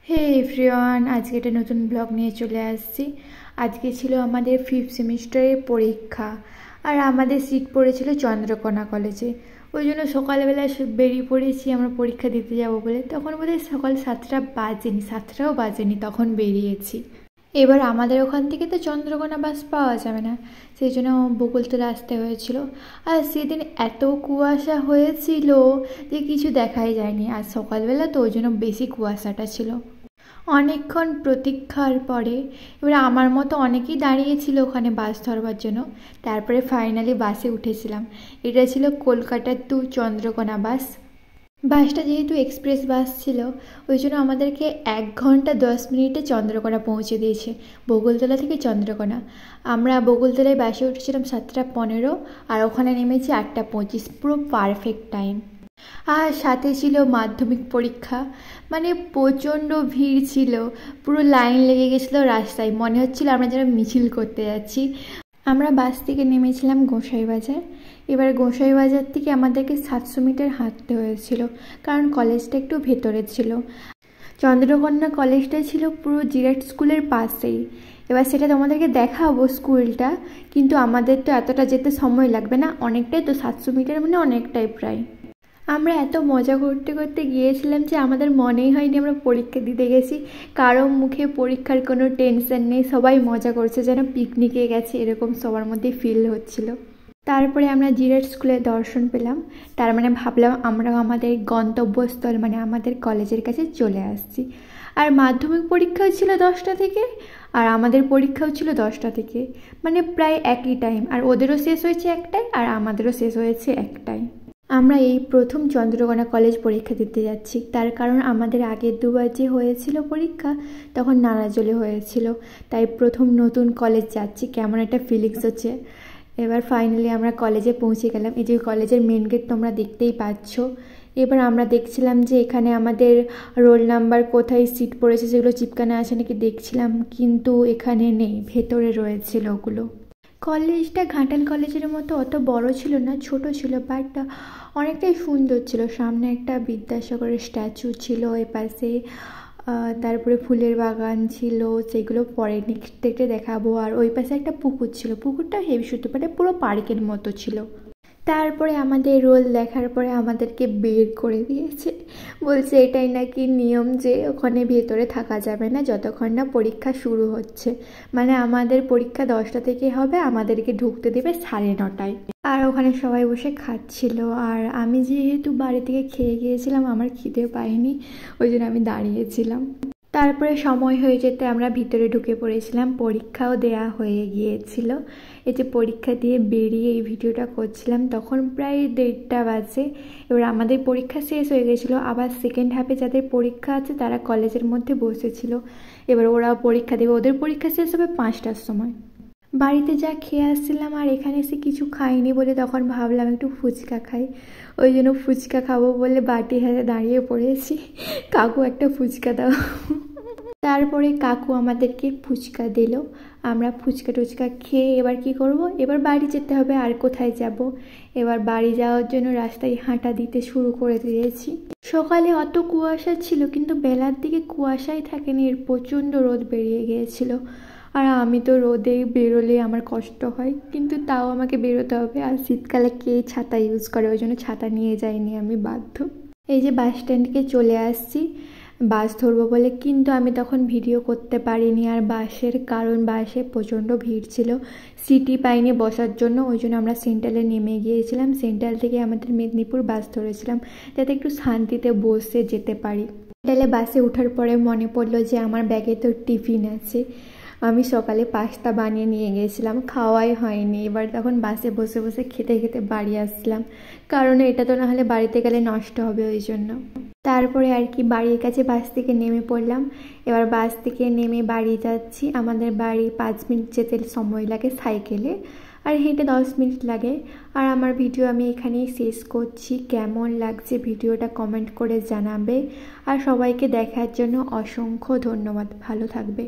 হে everyone, আজকে একটা নতুন ব্লগ নিয়ে চলে আসছি। আজকে ছিল আমাদের 5th সেমিস্টারের পরীক্ষা, আর আমাদের সিট পড়েছিল চন্দ্রকোনা কলেজে। ওই জন্য সকালবেলা বেরিয়ে পড়েছি আমরা পরীক্ষা দিতে যাব বলে। তখন বোধহয় সকাল 7টা বাজেনি, 7টাও বাজেনি, তখন বেরিয়েছি। এবার আমাদের ওখান থেকে তো চন্দ্রকোনা বাস পাওয়া যাবে না, সেই জন্য বকুলতলা আসতে হয়েছিল। আর সেদিন এত কুয়াশা হয়েছিল যে কিছু দেখাই যায়নি, আর সকালবেলা তো ওই জন্য বেশি কুয়াশাটা ছিল। অনেকক্ষণ প্রতীক্ষার পরে এবার আমার মতো অনেকেই দাঁড়িয়েছিল ওখানে বাস ধরবার জন্য। তারপরে ফাইনালি বাসে উঠেছিলাম। এটা ছিল কলকাতা টু চন্দ্রকোনা বাস। বাসটা যেহেতু এক্সপ্রেস বাস ছিল, ওই জন্য আমাদেরকে 1 ঘন্টা 10 মিনিটে চন্দ্রকোনা পৌঁছে দিয়েছে, বকুলতলা থেকে চন্দ্রকোনা। আমরা বকুলতলায় বাসে উঠেছিলাম 7টা 15, আর ওখানে নেমেছি 8টা 25, পুরো পারফেক্ট টাইম। আর সাথে ছিল মাধ্যমিক পরীক্ষা, মানে প্রচণ্ড ভিড় ছিল, পুরো লাইন লেগে গেছিলো রাস্তায়, মনে হচ্ছিল আমরা যেন মিছিল করতে যাচ্ছি। আমরা বাস থেকে নেমেছিলাম গোসাইবাজার। এবার গোসাইবাজার থেকে আমাদেরকে 700 মিটার হাঁটতে হয়েছিল, কারণ কলেজটা একটু ভেতরে ছিল। চন্দ্রকন্যা কলেজটা ছিল পুরো জিরাট স্কুলের পাশেই। এবার সেটা তোমাদেরকে দেখাবো স্কুলটা, কিন্তু আমাদের তো এতটা যেতে সময় লাগবে না, অনেকটাই তো, 700 মিটার মানে অনেকটাই প্রায়। আমরা এত মজা করতে করতে গিয়েছিলাম যে আমাদের মনেই হয়নি আমরা পরীক্ষা দিতে গেছি। কারো মুখে পরীক্ষার কোনো টেনশন নেই, সবাই মজা করছে, যেন পিকনিকে গেছে এরকম সবার মধ্যে ফিল হচ্ছিল। তারপরে আমরা জিরাট স্কুলের দর্শন পেলাম, তার মানে ভাবলাম আমরা আমাদের গন্তব্যস্থল মানে আমাদের কলেজের কাছে চলে আসছি। আর মাধ্যমিক পরীক্ষাও ছিল 10টা থেকে, আর আমাদের পরীক্ষাও ছিল 10টা থেকে, মানে প্রায় একই টাইম। আর ওদেরও শেষ হয়েছে একটাই, আর আমাদেরও শেষ হয়েছে একটাই। আমরা এই প্রথম চন্দ্রকোনা কলেজ পরীক্ষা দিতে যাচ্ছি, তার কারণ আমাদের আগের 2বার যে হয়েছিল পরীক্ষা তখন নারাজলে হয়েছিল, তাই প্রথম নতুন কলেজ যাচ্ছি, কেমন একটা ফিলিংস হচ্ছে। এবার ফাইনালি আমরা কলেজে পৌঁছে গেলাম। এই যে কলেজের মেন গেট তোমরা দেখতেই পাচ্ছ। এবার আমরা দেখছিলাম যে এখানে আমাদের রোল নাম্বার কোথায় সিট পড়েছে সেগুলো চিপকানো আছে নাকি দেখছিলাম, কিন্তু এখানে নেই, ভেতরে রয়েছিল ওগুলো। কলেজটা ঘাটাল কলেজের মতো অত বড় ছিল না, ছোট ছিল, বাট অনেকটাই সুন্দর ছিল। সামনে একটা বিদ্যাসাগরের স্ট্যাচু ছিল, এপাশে তারপরে ফুলের বাগান ছিল, সেগুলো পরে নেক্সট থেকে দেখাবো। আর ওই পাশে একটা পুকুর ছিল, পুকুরটা হেভি সুন্দর, মানে পুরো পার্কের মতো ছিল। তারপরে আমাদের রোল দেখার পরে আমাদেরকে বের করে দিয়েছে, বলছে এটাই নাকি নিয়ম যে ওখানে ভেতরে থাকা যাবে না যতক্ষণ না পরীক্ষা শুরু হচ্ছে। মানে আমাদের পরীক্ষা 10টা থেকে হবে, আমাদেরকে ঢুকতে দেবে 9:30টায়। আর ওখানে সবাই বসে খাচ্ছিল, আর আমি যেহেতু বাড়ি থেকে খেয়ে গিয়েছিলাম আমার খিদে পাইনি, ওই জন্য আমি দাঁড়িয়েছিলাম। তারপরে সময় হয়ে যেতে আমরা ভিতরে ঢুকে পড়েছিলাম, পরীক্ষাও দেয়া হয়ে গিয়েছিল। এই যে পরীক্ষা দিয়ে বেরিয়ে এই ভিডিওটা করছিলাম তখন প্রায় 1:30টা বাজে। এবার আমাদের পরীক্ষা শেষ হয়ে গেছিলো, আবার সেকেন্ড হাফে যাদের পরীক্ষা আছে তারা কলেজের মধ্যে বসেছিল। এবার ওরা পরীক্ষা দেবে, ওদের পরীক্ষা শেষ হবে 5টার সময়। বাড়িতে যা খেয়ে আসছিলাম, আর এখানে এসে কিছু খাইনি বলে তখন ভাবলাম একটু ফুচকা খাই, ওই জন্য ফুচকা খাবো বলে বাটি হাতে দাঁড়িয়ে পড়েছি, কাকু একটা ফুচকা দাও। তারপরে কাকু আমাদেরকে ফুচকা দিল, আমরা ফুচকা টুচকা খেয়ে এবার কি করব, এবার বাড়ি যেতে হবে, আর কোথায় যাব। এবার বাড়ি যাওয়ার জন্য রাস্তায় হাঁটা দিতে শুরু করে দিয়েছি। সকালে অত কুয়াশা ছিল, কিন্তু বেলার দিকে কুয়াশাই থাকেনি, এর প্রচণ্ড রোদ বেরিয়ে গিয়েছিল। আর আমি তো রোদে বেরোলে আমার কষ্ট হয়, কিন্তু তাও আমাকে বেরোতে হবে। আর শীতকালে কে ছাতা ইউজ করে, ওই জন্য ছাতা নিয়ে যাইনি, আমি বাধ্য। এই যে বাস স্ট্যান্ডকে চলে আসছি বাস ধরবো বলে, কিন্তু আমি তখন ভিডিও করতে পারিনি। আর বাসের কারণ বাসে প্রচণ্ড ভিড় ছিল, সিটই পাইনি বসার জন্য, ওই জন্য আমরা সেন্ট্রালে নেমে গিয়েছিলাম। সেন্ট্রাল থেকে আমাদের মেদিনীপুর বাস ধরেছিলাম, যাতে একটু শান্তিতে বসে যেতে পারি। সেন্ট্রালে বাসে ওঠার পরে মনে পড়লো যে আমার ব্যাগে তো টিফিন আছে, আমি সকালে পাস্তা বানিয়ে নিয়ে গিয়েছিলাম, খাওয়াই হয়নি। এবার তখন বাসে বসে বসে খেতে খেতে বাড়ি আসলাম, কারণ এটা তো না হলে বাড়িতে গেলে নষ্ট হবে, ওই জন্য। তারপরে আর কি বাড়ির কাছে বাস থেকে নেমে পড়লাম। এবার বাস থেকে নেমে বাড়ি যাচ্ছি। আমাদের বাড়ি 5 মিনিট যেতে সময় লাগে সাইকেলে, আর হেঁটে 10 মিনিট লাগে। আর আমার ভিডিও আমি এখানেই শেষ করছি। কেমন লাগছে ভিডিওটা কমেন্ট করে জানাবে, আর সবাইকে দেখার জন্য অসংখ্য ধন্যবাদ। ভালো থাকবে।